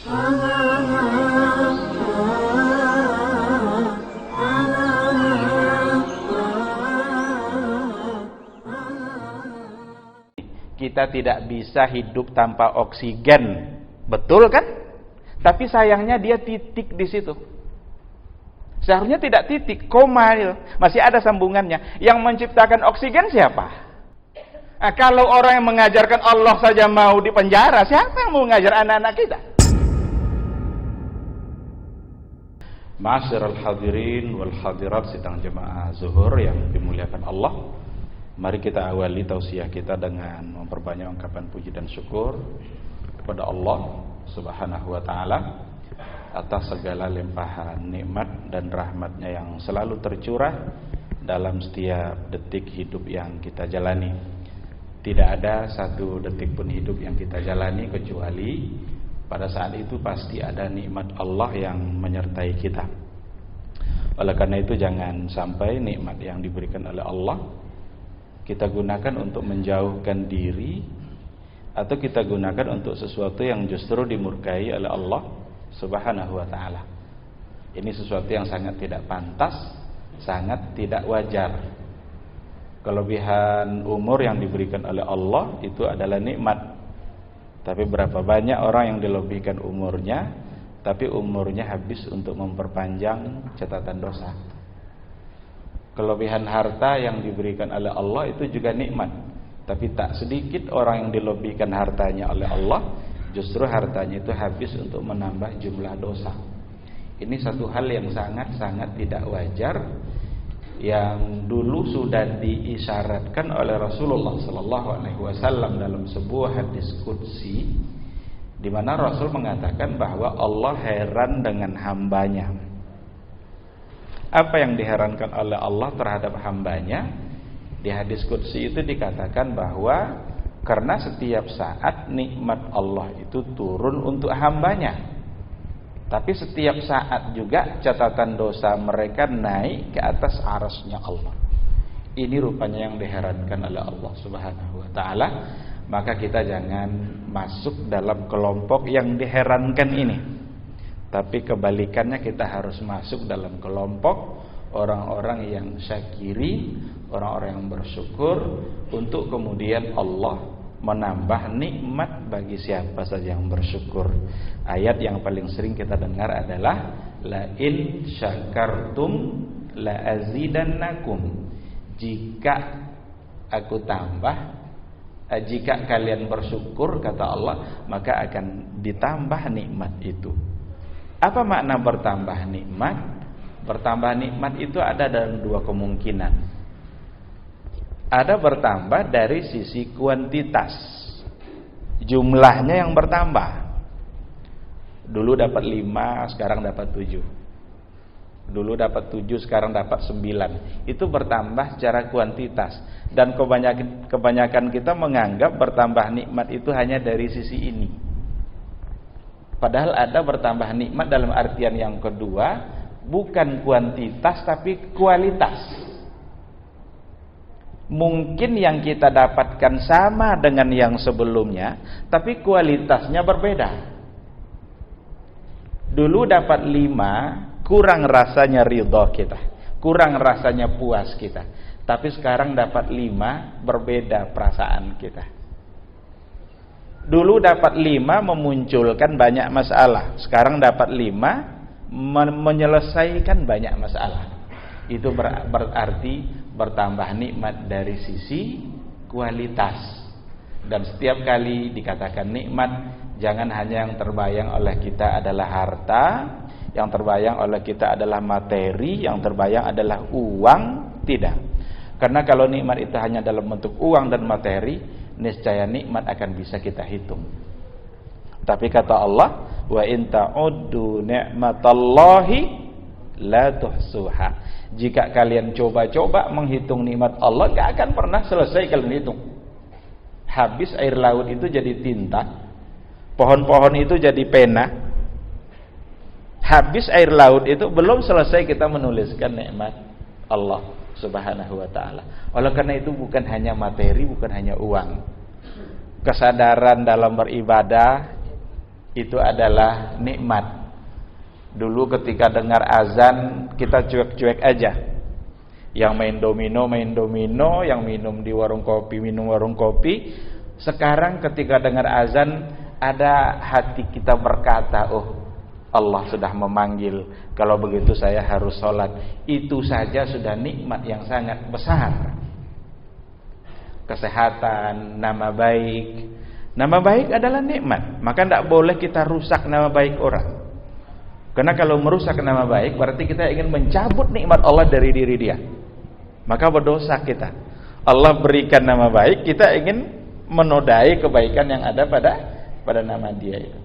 Kita tidak bisa hidup tanpa oksigen, betul kan? Tapi sayangnya dia titik di situ. Seharusnya tidak titik, koma itu. Masih ada sambungannya. Yang menciptakan oksigen siapa? Nah, kalau orang yang mengajarkan Allah saja mau dipenjara, siapa yang mau mengajar anak-anak kita? Ma'asyiral hadirin wal hadirat sidang jemaah zuhur yang dimuliakan Allah. Mari kita awali tausiah kita dengan memperbanyak ungkapan puji dan syukur kepada Allah Subhanahu wa taala atas segala limpahan nikmat dan rahmatnya yang selalu tercurah dalam setiap detik hidup yang kita jalani. Tidak ada satu detik pun hidup yang kita jalani kecuali pada saat itu pasti ada nikmat Allah yang menyertai kita. Oleh karena itu jangan sampai nikmat yang diberikan oleh Allah kita gunakan untuk menjauhkan diri atau kita gunakan untuk sesuatu yang justru dimurkai oleh Allah Subhanahu wa ta'ala. Ini sesuatu yang sangat tidak pantas, sangat tidak wajar. Kelebihan umur yang diberikan oleh Allah itu adalah nikmat. Tapi berapa banyak orang yang dilebihkan umurnya, tapi umurnya habis untuk memperpanjang catatan dosa. Kelebihan harta yang diberikan oleh Allah itu juga nikmat. Tapi tak sedikit orang yang dilebihkan hartanya oleh Allah, justru hartanya itu habis untuk menambah jumlah dosa. Ini satu hal yang sangat-sangat tidak wajar, yang dulu sudah diisyaratkan oleh Rasulullah SAW dalam sebuah hadis qudsi, di mana Rasul mengatakan bahwa Allah heran dengan hambanya. Apa yang diherankan oleh Allah terhadap hambanya? Di hadis qudsi itu dikatakan bahwa karena setiap saat nikmat Allah itu turun untuk hambanya, tapi setiap saat juga catatan dosa mereka naik ke atas arasnya Allah. Ini rupanya yang diherankan oleh Allah Subhanahu wa ta'ala. Maka kita jangan masuk dalam kelompok yang diherankan ini, tapi kebalikannya kita harus masuk dalam kelompok orang-orang yang syakiri, orang-orang yang bersyukur, untuk kemudian Allah menambah nikmat bagi siapa saja yang bersyukur. Ayat yang paling sering kita dengar adalah la in syakartum la azidannakum. Jika aku tambah, jika kalian bersyukur, kata Allah, maka akan ditambah nikmat itu. Apa makna bertambah nikmat? Bertambah nikmat itu ada dalam dua kemungkinan. Ada bertambah dari sisi kuantitas, jumlahnya yang bertambah. Dulu dapat 5, sekarang dapat 7. Dulu dapat 7, sekarang dapat 9. Itu bertambah secara kuantitas. Dan kebanyakan kita menganggap bertambah nikmat itu hanya dari sisi ini. Padahal ada bertambah nikmat dalam artian yang kedua, bukan kuantitas tapi kualitas. Mungkin yang kita dapatkan sama dengan yang sebelumnya, tapi kualitasnya berbeda. Dulu dapat 5, kurang rasanya ridha kita, kurang rasanya puas kita. Tapi sekarang dapat 5, berbeda perasaan kita. Dulu dapat 5 memunculkan banyak masalah, sekarang dapat 5 menyelesaikan banyak masalah. Itu berarti bertambah nikmat dari sisi kualitas. Dan setiap kali dikatakan nikmat, jangan hanya yang terbayang oleh kita adalah harta, yang terbayang oleh kita adalah materi, yang terbayang adalah uang. Tidak. Karena kalau nikmat itu hanya dalam bentuk uang dan materi, niscaya nikmat akan bisa kita hitung. Tapi kata Allah, wa in ta'uddu ni'matallahi la tuhsuha. Jika kalian coba-coba menghitung nikmat Allah, gak akan pernah selesai kalian hitung. Habis air laut itu jadi tinta, pohon-pohon itu jadi pena. Habis air laut itu belum selesai kita menuliskan nikmat Allah Subhanahu wa ta'ala. Oleh karena itu bukan hanya materi, bukan hanya uang. Kesadaran dalam beribadah, itu adalah nikmat. Dulu ketika dengar azan kita cuek-cuek aja. Yang main domino, yang minum di warung kopi, minum warung kopi. Sekarang ketika dengar azan, ada hati kita berkata, oh Allah sudah memanggil, kalau begitu saya harus sholat. Itu saja sudah nikmat yang sangat besar. Kesehatan, nama baik. Nama baik adalah nikmat, maka tidak boleh kita rusak nama baik orang. Karena kalau merusak nama baik, berarti kita ingin mencabut nikmat Allah dari diri dia. Maka berdosa kita. Allah berikan nama baik, kita ingin menodai kebaikan yang ada pada nama dia itu.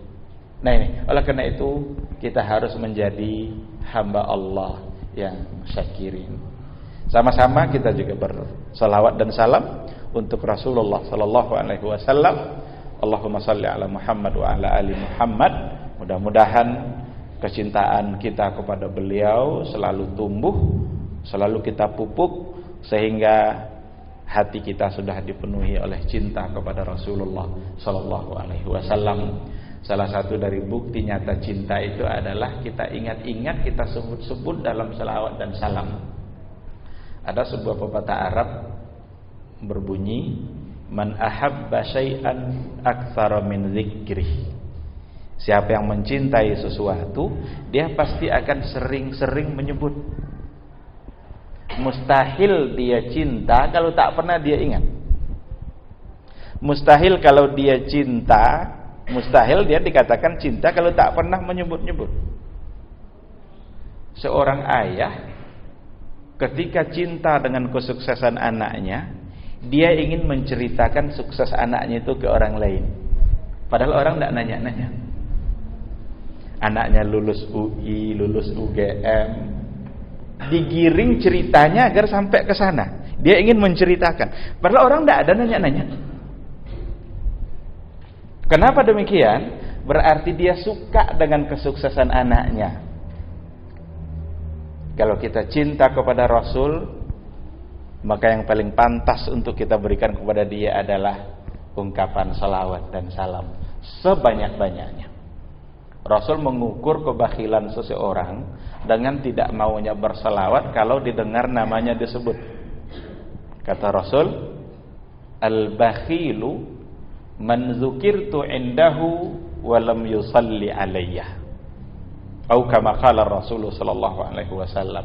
Nah ini, oleh karena itu kita harus menjadi hamba Allah yang syakirin. Sama-sama kita juga bersalawat dan salam untuk Rasulullah sallallahu alaihi wasallam. Allahumma salli ala Muhammad wa ala ali Muhammad. Mudah-mudahan kecintaan kita kepada beliau selalu tumbuh, selalu kita pupuk, sehingga hati kita sudah dipenuhi oleh cinta kepada Rasulullah sallallahu alaihi wasallam. Salah satu dari bukti nyata cinta itu adalah kita ingat-ingat, kita sebut-sebut dalam selawat dan salam. Ada sebuah pepatah Arab berbunyi, man ahabba syai'an aktsara min dzikrih. Siapa yang mencintai sesuatu, dia pasti akan sering-sering menyebut. Mustahil dia cinta kalau tak pernah dia ingat. Mustahil kalau dia cinta, mustahil dia dikatakan cinta kalau tak pernah menyebut-nyebut. Seorang ayah ketika cinta dengan kesuksesan anaknya, dia ingin menceritakan sukses anaknya itu ke orang lain. Padahal orang tidak nanya-nanya. Anaknya lulus UI, lulus UGM, digiring ceritanya agar sampai ke sana. Dia ingin menceritakan. Padahal orang tidak ada nanya-nanya. Kenapa demikian? Berarti dia suka dengan kesuksesan anaknya. Kalau kita cinta kepada Rasul, maka yang paling pantas untuk kita berikan kepada dia adalah ungkapan salawat dan salam sebanyak-banyaknya. Rasul mengukur kebakhilan seseorang dengan tidak maunya bersalawat kalau didengar namanya disebut. Kata Rasul, al-bakhilu man dzukirtu indahu wa lam yusalli alayya. Atau kama qala Rasulullah sallallahu alaihi wasallam.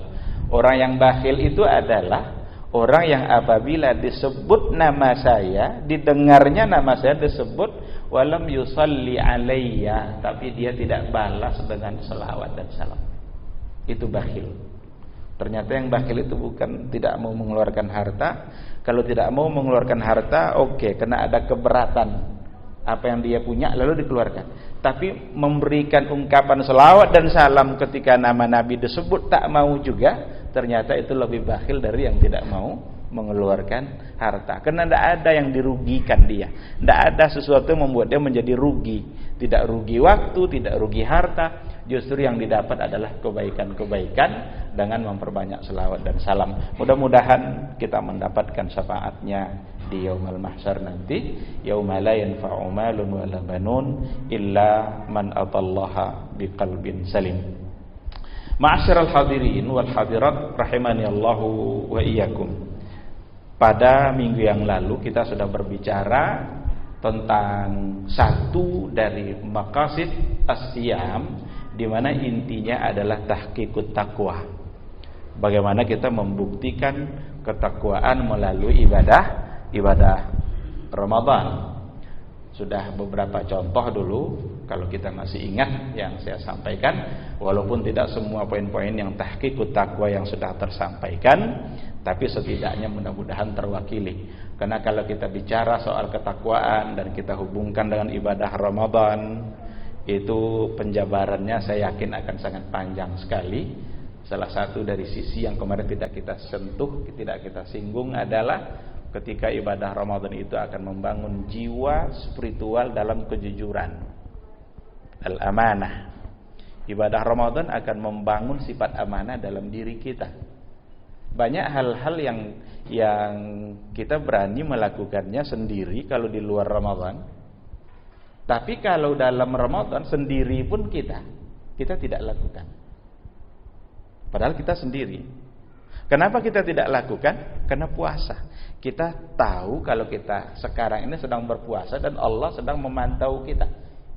Orang yang bakhil itu adalah orang yang apabila disebut nama saya, didengarnya nama saya disebut, walam yusalli alayya, tapi dia tidak balas dengan selawat dan salam. Itu bakhil. Ternyata yang bakhil itu bukan tidak mau mengeluarkan harta. Kalau tidak mau mengeluarkan harta, oke, karena ada keberatan apa yang dia punya lalu dikeluarkan. Tapi memberikan ungkapan selawat dan salam ketika nama Nabi disebut tak mau juga, ternyata itu lebih bakhil dari yang tidak mau mengeluarkan harta. Karena tidak ada yang dirugikan dia, tidak ada sesuatu yang membuat dia menjadi rugi. Tidak rugi waktu, tidak rugi harta. Justru yang didapat adalah kebaikan-kebaikan dengan memperbanyak selawat dan salam. Mudah-mudahan kita mendapatkan syafaatnya di yaumul mahsyar nanti, yauma la yanfa'u malun wala banun illa man atallaha biqalbin salim. Ma'asyiral hadirin wal hadirat rahimani Allahu wa iyyakum. Pada minggu yang lalu kita sudah berbicara tentang satu dari maqasid as-siyam, di mana intinya adalah tahqiqut taqwa. Bagaimana kita membuktikan ketakwaan melalui ibadah Ramadan. Sudah beberapa contoh dulu, kalau kita masih ingat yang saya sampaikan, walaupun tidak semua poin-poin yang tahqiqut taqwa yang sudah tersampaikan, tapi setidaknya mudah-mudahan terwakili. Karena kalau kita bicara soal ketakwaan dan kita hubungkan dengan ibadah Ramadan, itu penjabarannya saya yakin akan sangat panjang sekali. Salah satu dari sisi yang kemarin tidak kita sentuh, tidak kita singgung adalah ketika ibadah Ramadan itu akan membangun jiwa spiritual dalam kejujuran, al-amanah. Ibadah Ramadan akan membangun sifat amanah dalam diri kita. Banyak hal-hal yang kita berani melakukannya sendiri kalau di luar Ramadan. Tapi kalau dalam Ramadan sendiri pun kita tidak lakukan. Padahal kita sendiri. Kenapa kita tidak lakukan? Karena puasa. Kita tahu kalau kita sekarang ini sedang berpuasa dan Allah sedang memantau kita.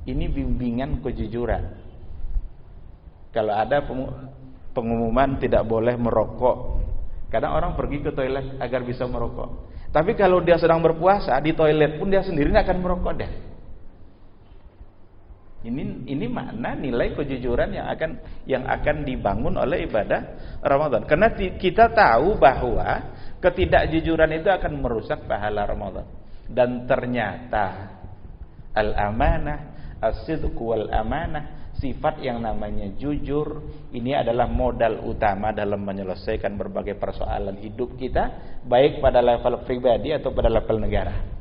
Ini bimbingan kejujuran. Kalau ada pengumuman tidak boleh merokok, kadang orang pergi ke toilet agar bisa merokok. Tapi kalau dia sedang berpuasa di toilet pun dia sendiri akan merokok deh. Ini makna nilai kejujuran yang akan dibangun oleh ibadah Ramadan. Karena kita tahu bahwa ketidakjujuran itu akan merusak pahala Ramadan. Dan ternyata al-amanah, as-sidq wal amanah, sifat yang namanya jujur, ini adalah modal utama dalam menyelesaikan berbagai persoalan hidup kita, baik pada level pribadi atau pada level negara.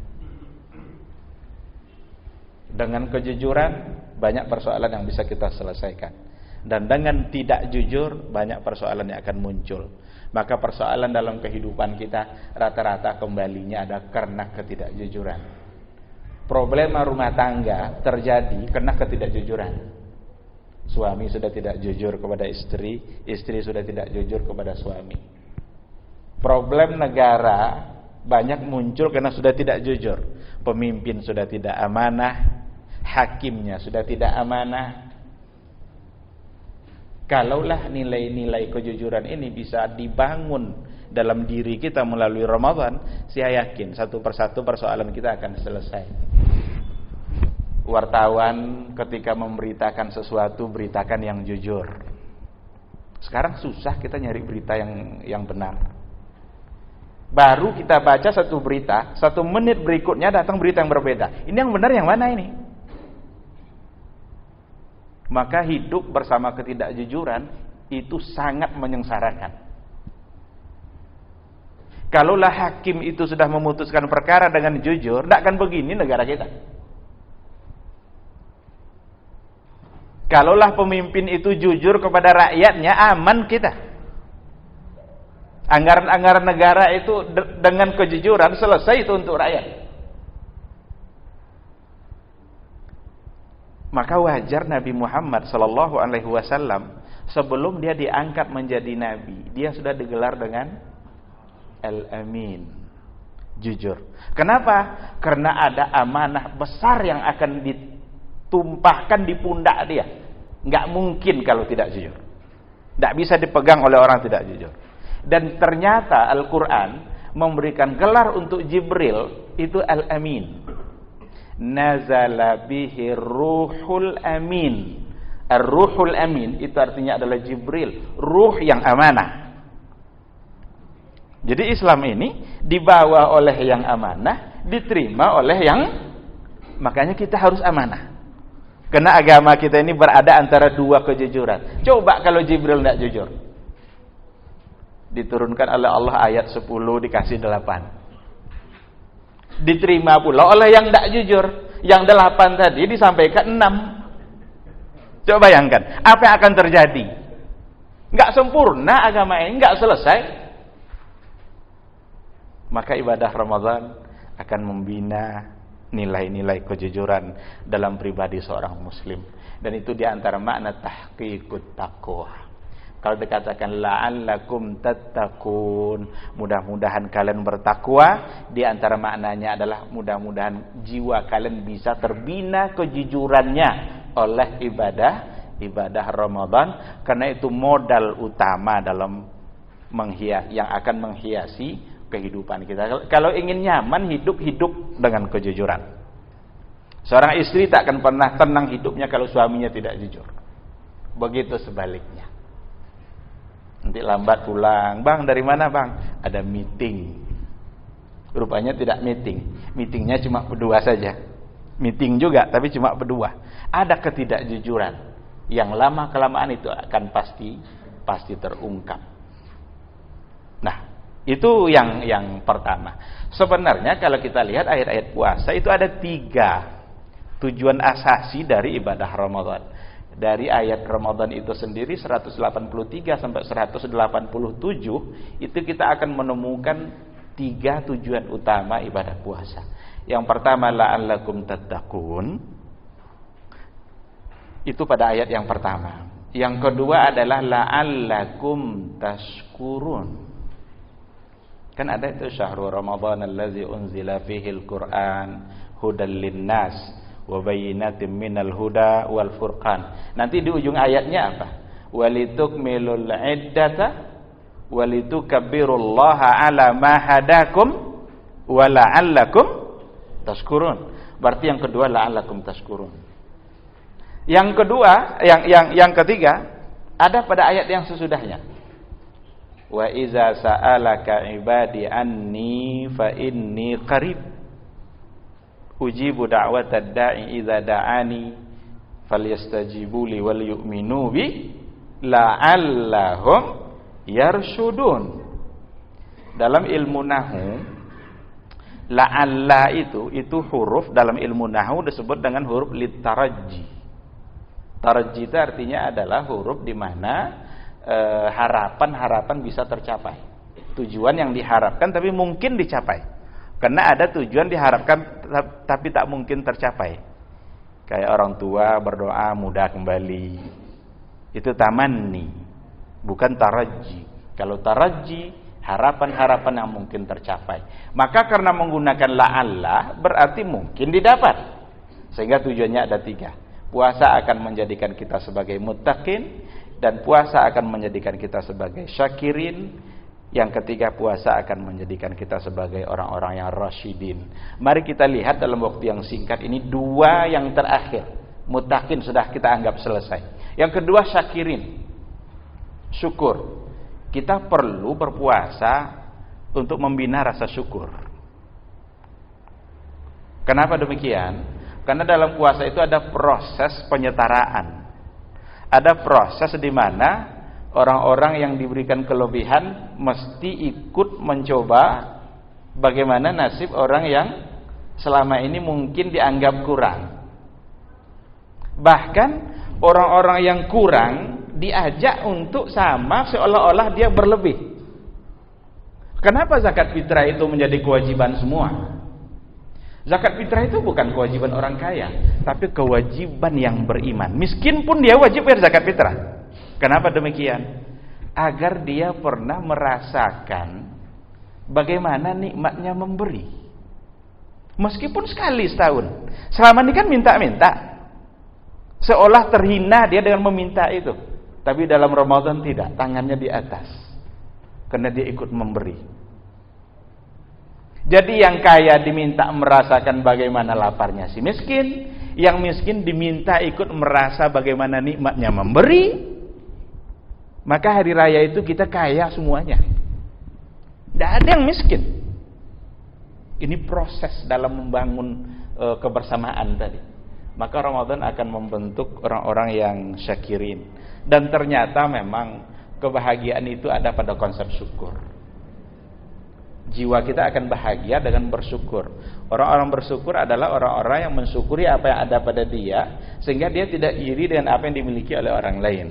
Dengan kejujuran banyak persoalan yang bisa kita selesaikan, dan dengan tidak jujur banyak persoalan yang akan muncul. Maka persoalan dalam kehidupan kita rata-rata kembalinya ada karena ketidakjujuran. Problema rumah tangga terjadi karena ketidakjujuran. Suami sudah tidak jujur kepada istri, istri sudah tidak jujur kepada suami. Problem negara banyak muncul karena sudah tidak jujur. Pemimpin sudah tidak amanah, hakimnya sudah tidak amanah. Kalaulah nilai-nilai kejujuran ini bisa dibangun dalam diri kita melalui Ramadan, saya yakin satu persatu persoalan kita akan selesai. Wartawan ketika memberitakan sesuatu, beritakan yang jujur. Sekarang susah kita nyari berita yang benar. Baru kita baca satu berita, 1 menit berikutnya datang berita yang berbeda. Ini yang benar yang mana ini? Maka hidup bersama ketidakjujuran itu sangat menyengsarakan. Kalaulah hakim itu sudah memutuskan perkara dengan jujur, tidak akan begini negara kita. Kalaulah pemimpin itu jujur kepada rakyatnya, aman kita. Anggaran-anggaran negara itu dengan kejujuran selesai itu untuk rakyat. Maka wajar Nabi Muhammad sallallahu alaihi wasallam sebelum dia diangkat menjadi nabi, dia sudah digelar dengan Al-Amin, jujur. Kenapa? Karena ada amanah besar yang akan ditumpahkan di pundak dia. Enggak mungkin kalau tidak jujur. Enggak bisa dipegang oleh orang tidak jujur. Dan ternyata Al-Qur'an memberikan gelar untuk Jibril itu Al-Amin. Nazala bihi ruhul amin. Ar-ruhul amin itu artinya adalah Jibril, ruh yang amanah. Jadi Islam ini dibawa oleh yang amanah, diterima oleh yang, makanya kita harus amanah. Karena agama kita ini berada antara dua kejujuran. Coba kalau Jibril tidak jujur, diturunkan oleh Allah ayat 10 dikasih 8. Diterima pula oleh yang tidak jujur. Yang 8 tadi disampaikan 6. Coba bayangkan apa yang akan terjadi. Enggak sempurna agama ini, enggak selesai. Maka ibadah Ramadan akan membina nilai-nilai kejujuran dalam pribadi seorang muslim. Dan itu diantara makna tahqiqut taqwa. Kalau dikatakan la'allakum tattaqun, mudah-mudahan kalian bertakwa, di antara maknanya adalah mudah-mudahan jiwa kalian bisa terbina kejujurannya oleh ibadah Ramadan, karena itu modal utama dalam yang akan menghiasi kehidupan kita. Kalau ingin nyaman hidup dengan kejujuran. Seorang istri tak akan pernah tenang hidupnya kalau suaminya tidak jujur. Begitu sebaliknya. Nanti lambat pulang, bang dari mana bang? Ada meeting. Rupanya tidak meeting, meetingnya cuma berdua saja. Meeting juga tapi cuma berdua. Ada ketidakjujuran yang lama kelamaan itu akan pasti terungkap. Nah, itu yang pertama. Sebenarnya kalau kita lihat ayat-ayat puasa itu ada 3 tujuan asasi dari ibadah Ramadan. Dari ayat Ramadan itu sendiri 183 sampai 187 itu kita akan menemukan 3 tujuan utama ibadah puasa. Yang pertama la'allakum tattaqun, Itu pada ayat yang pertama. Yang kedua adalah la'allakum tashkurun. Kan ada itu syahrul Ramadan allazi unzila fihil Qur'an hudal linnas wa bayyinatin minal huda wal furqan. Nanti di ujung ayatnya apa? Walitukmilul iddata walitukabbirullaha ala ma hadakum wa la'allakum tashkurun. Berarti yang kedua la'allakum tashkurun. Yang kedua, yang ketiga ada pada ayat yang sesudahnya. Wa iza sa'alaka ibadi anni fa inni qarib ujibu da'watad da'i idza da'ani falyastajibu li wal yu'minu bi la'allahum yarshudun. Dalam ilmu nahwu la'alla itu huruf dalam ilmu nahwu disebut dengan huruf litaraji. Tarji itu artinya adalah huruf di mana harapan bisa tercapai. Tujuan yang diharapkan tapi mungkin dicapai. Karena ada tujuan diharapkan tapi tak mungkin tercapai. Kayak orang tua berdoa mudah kembali. Itu tamanni, bukan taraji. Kalau taraji harapan-harapan yang mungkin tercapai. Maka karena menggunakan la'alla berarti mungkin didapat. Sehingga tujuannya ada 3. Puasa akan menjadikan kita sebagai muttaqin, dan puasa akan menjadikan kita sebagai syakirin. Yang ketiga, puasa akan menjadikan kita sebagai orang-orang yang rasyidin. Mari kita lihat dalam waktu yang singkat ini 2 yang terakhir. Muttaqin sudah kita anggap selesai. Yang kedua, syakirin, syukur. Kita perlu berpuasa untuk membina rasa syukur. Kenapa demikian? Karena dalam puasa itu ada proses penyetaraan. Ada proses di mana orang-orang yang diberikan kelebihan mesti ikut mencoba bagaimana nasib orang yang selama ini mungkin dianggap kurang. Bahkan orang-orang yang kurang diajak untuk sama seolah-olah dia berlebih. Kenapa zakat fitrah itu menjadi kewajiban semua? Zakat fitrah itu bukan kewajiban orang kaya, tapi kewajiban yang beriman. Miskin pun dia wajib bayar zakat fitrah. Kenapa demikian? Agar dia pernah merasakan bagaimana nikmatnya memberi. Meskipun sekali setahun. Selama ini kan minta-minta. Seolah terhina dia dengan meminta itu. Tapi dalam Ramadan tidak, tangannya di atas. Karena dia ikut memberi. Jadi yang kaya diminta merasakan bagaimana laparnya si miskin, yang miskin diminta ikut merasa bagaimana nikmatnya memberi. Maka hari raya itu kita kaya semuanya. Tidak ada yang miskin. Ini proses dalam membangun kebersamaan tadi. Maka Ramadan akan membentuk orang-orang yang syakirin. Dan ternyata memang kebahagiaan itu ada pada konsep syukur. Jiwa kita akan bahagia dengan bersyukur. Orang-orang bersyukur adalah orang-orang yang mensyukuri apa yang ada pada dia, sehingga dia tidak iri dengan apa yang dimiliki oleh orang lain.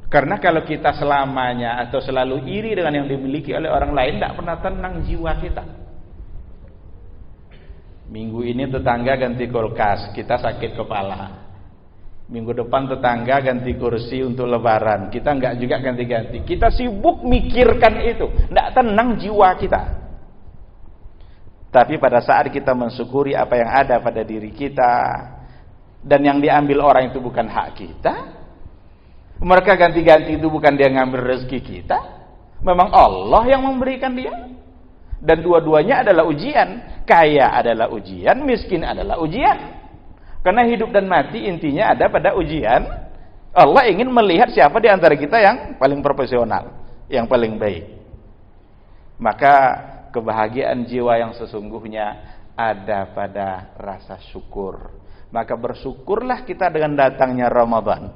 Karena kalau kita selamanya atau selalu iri dengan yang dimiliki oleh orang lain, tidak pernah tenang jiwa kita. Minggu ini tetangga ganti kulkas, kita sakit kepala. Minggu depan tetangga ganti kursi untuk lebaran, kita enggak juga ganti-ganti. Kita sibuk mikirkan itu, enggak tenang jiwa kita. Tapi pada saat kita mensyukuri apa yang ada pada diri kita, dan yang diambil orang itu bukan hak kita, mereka ganti-ganti itu bukan dia ngambil rezeki kita, memang Allah yang memberikan dia. Dan dua-duanya adalah ujian. Kaya adalah ujian, miskin adalah ujian. Karena hidup dan mati intinya ada pada ujian. Allah ingin melihat siapa di antara kita yang paling profesional, yang paling baik. Maka kebahagiaan jiwa yang sesungguhnya ada pada rasa syukur. Maka bersyukurlah kita dengan datangnya Ramadan.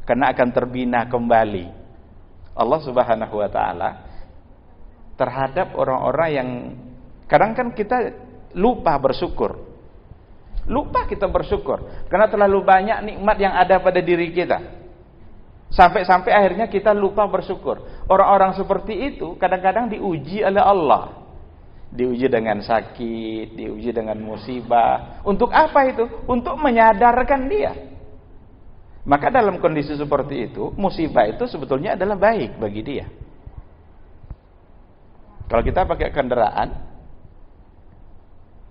Karena akan terbina kembali Allah Subhanahu wa taala terhadap orang-orang yang kadang kan kita lupa bersyukur. Lupa kita bersyukur karena terlalu banyak nikmat yang ada pada diri kita. Sampai-sampai akhirnya kita lupa bersyukur. Orang-orang seperti itu kadang-kadang diuji oleh Allah. diuji dengan sakit, diuji dengan musibah. Untuk apa itu? Untuk menyadarkan dia. Maka dalam kondisi seperti itu, musibah itu sebetulnya adalah baik bagi dia. Kalau kita pakai kendaraan,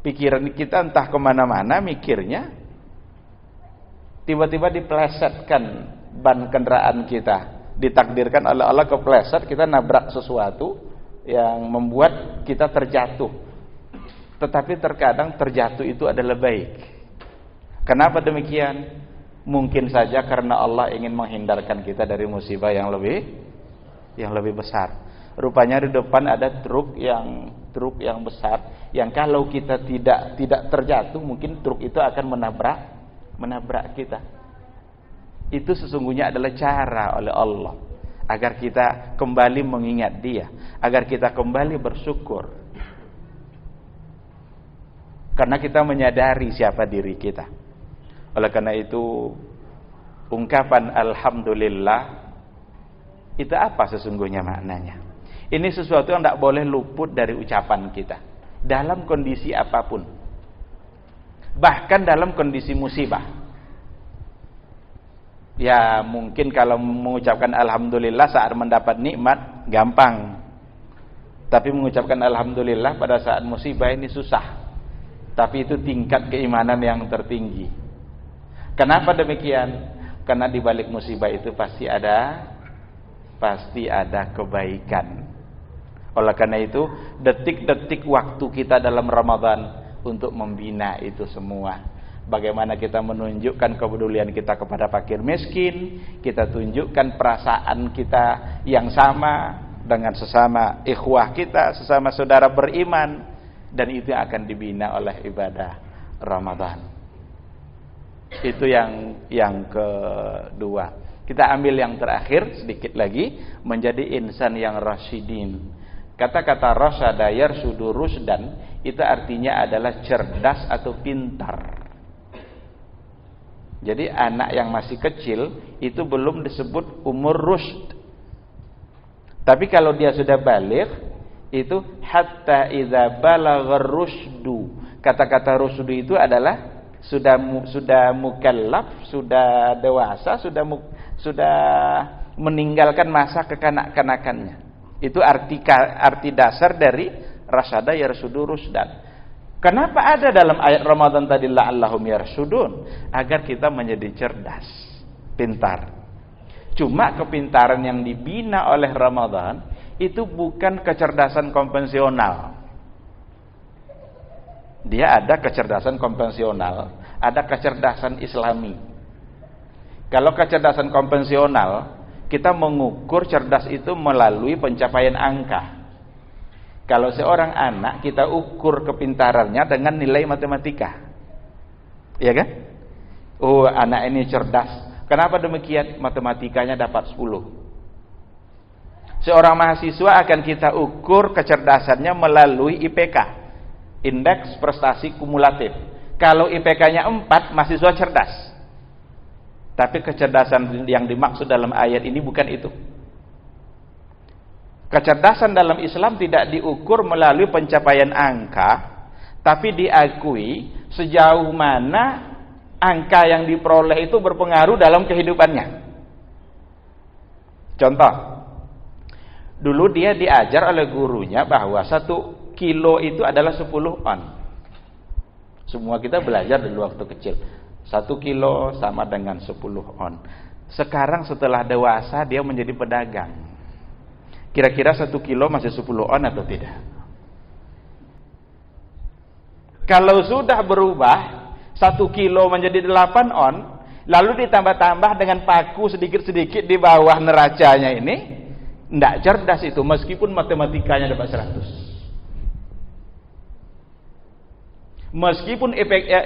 pikiran kita entah kemana-mana mikirnya, tiba-tiba dipelesetkan ban kendaraan kita, ditakdirkan oleh Allah kepleset, kita nabrak sesuatu yang membuat kita terjatuh. Tetapi terkadang terjatuh itu adalah baik. Kenapa demikian? Mungkin saja karena Allah ingin menghindarkan kita dari musibah yang lebih besar. Rupanya di depan ada truk yang besar, yang kalau kita tidak terjatuh, mungkin truk itu akan menabrak kita. Itu sesungguhnya adalah cara oleh Allah agar kita kembali mengingat Dia, agar kita kembali bersyukur. Karena kita menyadari siapa diri kita. Oleh karena itu, ungkapan alhamdulillah itu apa sesungguhnya maknanya? Ini sesuatu yang tidak boleh luput dari ucapan kita dalam kondisi apapun, bahkan dalam kondisi musibah. Ya mungkin kalau mengucapkan alhamdulillah saat mendapat nikmat gampang, tapi mengucapkan alhamdulillah pada saat musibah ini susah. Tapi itu tingkat keimanan yang tertinggi. Kenapa demikian? Karena di balik musibah itu pasti ada kebaikan. Oleh karena itu, detik-detik waktu kita dalam Ramadan untuk membina itu semua. Bagaimana kita menunjukkan kepedulian kita kepada fakir miskin, kita tunjukkan perasaan kita yang sama dengan sesama ikhwah kita, sesama saudara beriman, dan itu akan dibina oleh ibadah Ramadan. Itu yang kedua. Kita ambil yang terakhir sedikit lagi, menjadi insan yang rasyidin. Kata-kata rasyada yarsudu rusdan itu artinya adalah cerdas atau pintar. Jadi anak yang masih kecil itu belum disebut umur rusd. Tapi kalau dia sudah baligh itu hatta idza balagha rusdu. Kata-kata rusdu itu adalah sudah mukallaf, sudah dewasa, sudah meninggalkan masa kekanak-kanakannya. Itu arti dasar dari rasyada yarsudu rusdan. Kenapa ada dalam ayat Ramadan tadi la'allahum yarsudun? Agar kita menjadi cerdas, pintar. Cuma kepintaran yang dibina oleh Ramadan itu bukan kecerdasan konvensional. Dia ada kecerdasan konvensional, ada kecerdasan Islami. Kalau kecerdasan konvensional, kita mengukur cerdas itu melalui pencapaian angka. Kalau seorang anak kita ukur kepintarannya dengan nilai matematika. Iya kan? Oh, anak ini cerdas. Kenapa demikian? Matematikanya dapat 10. Seorang mahasiswa akan kita ukur kecerdasannya melalui IPK. Indeks prestasi kumulatif. Kalau IPK-nya 4, mahasiswa cerdas. Tapi kecerdasan yang dimaksud dalam ayat ini bukan itu. Kecerdasan dalam Islam tidak diukur melalui pencapaian angka, tapi diakui sejauh mana angka yang diperoleh itu berpengaruh dalam kehidupannya. Contoh, dulu dia diajar oleh gurunya bahwa 1 kilo itu adalah 10 on. Semua kita belajar dulu waktu kecil. 1 kilo sama dengan 10 on. Sekarang setelah dewasa dia menjadi pedagang. Kira-kira 1 kilo masih 10 on atau tidak? Kalau sudah berubah 1 kilo menjadi 8 on, lalu ditambah-tambah dengan paku sedikit-sedikit di bawah neracanya ini, tidak cerdas itu meskipun matematikanya dapat 100. Meskipun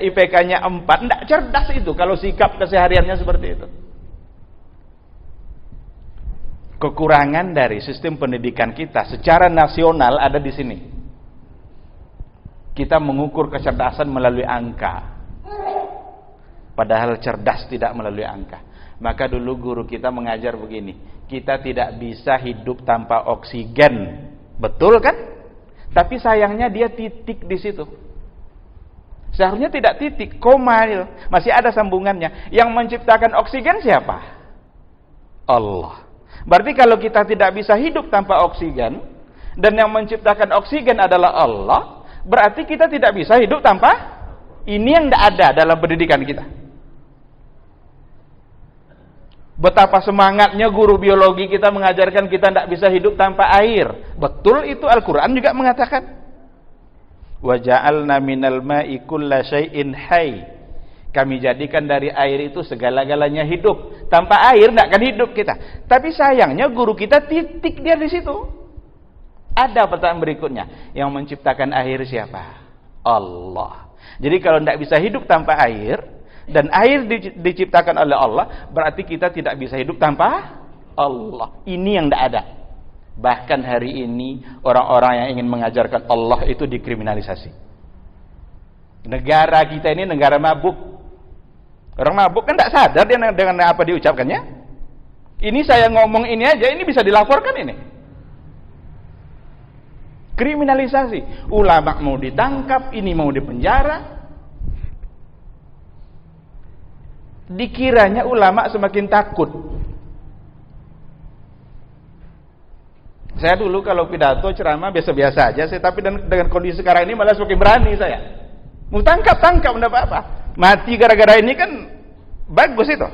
IPK-nya 4, tidak cerdas itu kalau sikap kesehariannya seperti itu. Kekurangan dari sistem pendidikan kita secara nasional ada di sini. Kita mengukur kecerdasan melalui angka. Padahal cerdas tidak melalui angka. Maka dulu guru kita mengajar begini, kita tidak bisa hidup tanpa oksigen. Betul kan? Tapi sayangnya dia titik di situ. Seharusnya tidak titik, koma itu. Masih ada sambungannya. Yang menciptakan oksigen siapa? Allah. Berarti kalau kita tidak bisa hidup tanpa oksigen, dan yang menciptakan oksigen adalah Allah, berarti kita tidak bisa hidup tanpa ini yang tidak ada dalam pendidikan kita. Betapa semangatnya guru biologi kita mengajarkan kita tidak bisa hidup tanpa air. Betul itu, Al-Quran juga mengatakan. Wa ja'alna minal ma'i kulla syai'in hayy. Kami jadikan dari air itu segala-galanya hidup. Tanpa air tidak akan hidup kita. Tapi sayangnya guru kita titik dia di situ. Ada pertanyaan berikutnya. Yang menciptakan air siapa? Allah. Jadi kalau tidak bisa hidup tanpa air, dan air diciptakan oleh Allah, berarti kita tidak bisa hidup tanpa Allah. Ini yang tidak ada. Bahkan hari ini orang-orang yang ingin mengajarkan Allah itu dikriminalisasi. Negara kita ini negara mabuk. Orang mabuk kan tidak sadar dia dengan apa diucapkannya. Ini saya ngomong ini aja, ini bisa dilaporkan ini. Kriminalisasi. Ulama mau ditangkap, ini mau dipenjara. Dikiranya ulama semakin takut. Saya dulu kalau pidato ceramah biasa-biasa aja, tapi dengan kondisi sekarang ini malah semakin berani saya. Mau tangkap enggak apa-apa. Mati gara-gara ini kan bagus itu.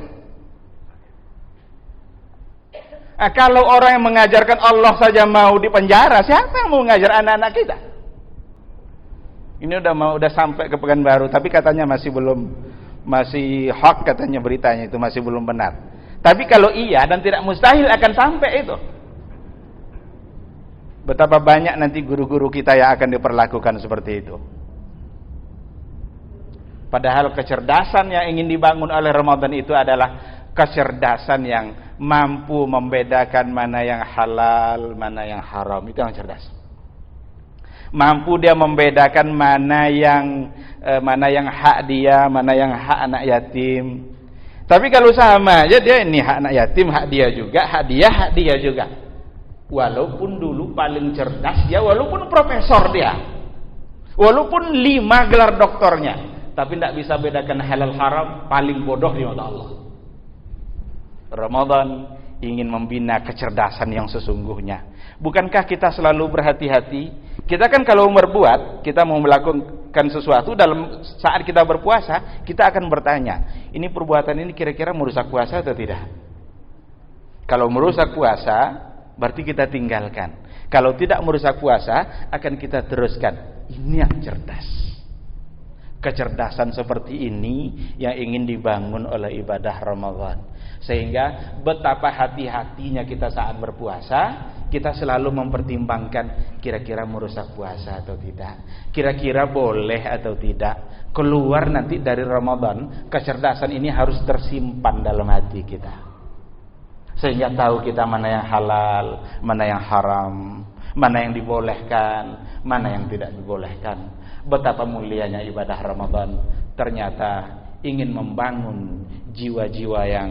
Nah, kalau orang yang mengajarkan Allah saja mau dipenjara, siapa yang mau mengajar anak-anak kita? Ini udah sampai ke Pekanbaru, tapi katanya masih hoax katanya beritanya itu, masih belum benar. Tapi kalau iya dan tidak mustahil akan sampai itu. Betapa banyak nanti guru-guru kita yang akan diperlakukan seperti itu. Padahal kecerdasan yang ingin dibangun oleh Ramadan itu adalah kecerdasan yang mampu membedakan mana yang halal, mana yang haram. Itu yang cerdas. Mampu dia membedakan mana yang hak dia, mana yang hak anak yatim. Tapi kalau sama aja dia ini hak anak yatim, hak dia juga, hak dia juga. Walaupun dulu paling cerdas dia, walaupun profesor dia, walaupun 5 gelar doktornya, tapi tidak bisa bedakan halal haram, paling bodoh di mata Allah. Ramadan ingin membina kecerdasan yang sesungguhnya. Bukankah kita selalu berhati-hati? Kita kan kalau berbuat, kita mau melakukan sesuatu dalam saat kita berpuasa, kita akan bertanya, ini perbuatan ini kira-kira merusak puasa atau tidak? Kalau merusak puasa, berarti kita tinggalkan. Kalau tidak merusak puasa, akan kita teruskan. Ini yang cerdas. Kecerdasan seperti ini yang ingin dibangun oleh ibadah Ramadan. Sehingga betapa hati-hatinya kita saat berpuasa, kita selalu mempertimbangkan kira-kira merusak puasa atau tidak, kira-kira boleh atau tidak. Keluar nanti dari Ramadan, kecerdasan ini harus tersimpan dalam hati kita, sehingga tahu kita mana yang halal, mana yang haram, mana yang dibolehkan, mana yang tidak dibolehkan. Betapa mulianya ibadah Ramadan. Ternyata ingin membangun jiwa-jiwa yang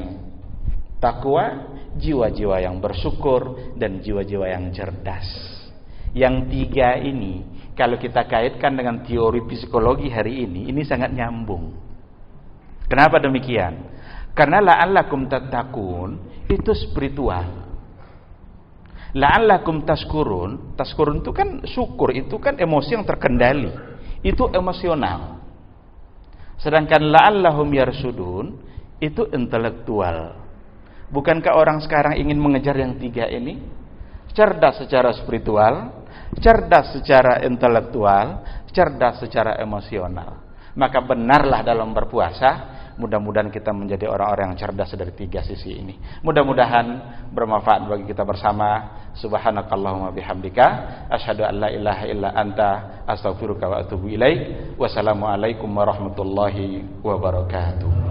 takwa, jiwa-jiwa yang bersyukur, dan jiwa-jiwa yang cerdas. Yang 3 ini kalau kita kaitkan dengan teori psikologi hari ini sangat nyambung. Kenapa demikian? Karena la'allakum tattaqun itu spiritual. La'allakum tashkurun itu kan syukur, itu kan emosi yang terkendali, itu emosional. Sedangkan la'allahum yarsudun itu intelektual. Bukankah orang sekarang ingin mengejar yang 3 ini? Cerdas secara spiritual, cerdas secara intelektual, cerdas secara emosional. Maka benarlah dalam berpuasa, mudah-mudahan kita menjadi orang-orang yang cerdas dari 3 sisi ini. Mudah-mudahan bermanfaat bagi kita bersama. Subhanakallahumma bihamdika asyhadu an la ilaha illa anta astaghfiruka wa atubu ilaik. Wassalamualaikum warahmatullahi wabarakatuh.